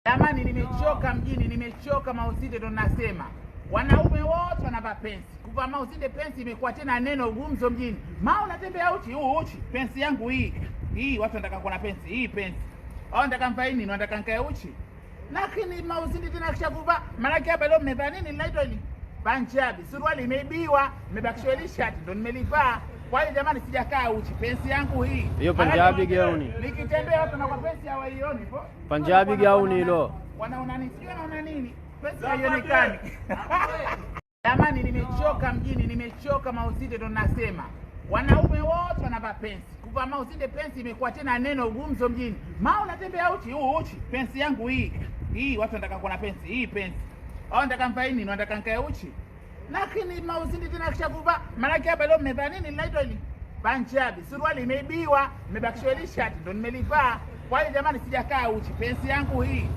Jamani, nimechoka mjini, nimechoka mauside. Ndo nasema wanaume wote wanavaa pensi. Kuvaa mauside pensi imekuwa tena neno gumzo mjini. Unatembea uchi, uchi. Pensi yangu hii watu wanataka kuona pensi, hii pensi. Au nataka mfaini, nini, nataka nikae uchi. Lakini mauside tena kisha kuvaa, maana hapa leo mmevaa nini? Linaitwa hili Punjabi. Suruali imeibiwa, mmebakishwa ile shati ndo nimelivaa. Kwa hiyo jamani, sijakaa uchi. Pensi yangu hii. Hiyo Punjabi gauni. Nikitembea watu na kwa pensi hawaioni po. Punjabi gauni hilo. Wanaona nini? Sio wanaona nini? Pensi haionekani. Jamani, nimechoka mjini, nimechoka mauside. Ndo nasema wanaume wote wanavaa pensi. Kuvaa mauside pensi imekuwa tena neno gumzo mjini. Unatembea uchi, uchi. Pensi yangu hii watu wanataka kuona pensi, hii pensi. Au nataka mfaini, nini, nataka nikae uchi. Lakini mausidi tena kisha kuvaa, maana hapa leo mmevaa nini? Linaitwa hili Punjabi. Suruali imeibiwa, mmebakishwa ile shati ndo nimelivaa. Kwa hiyo jamani, sijakaa uchi. Pensi yangu hii.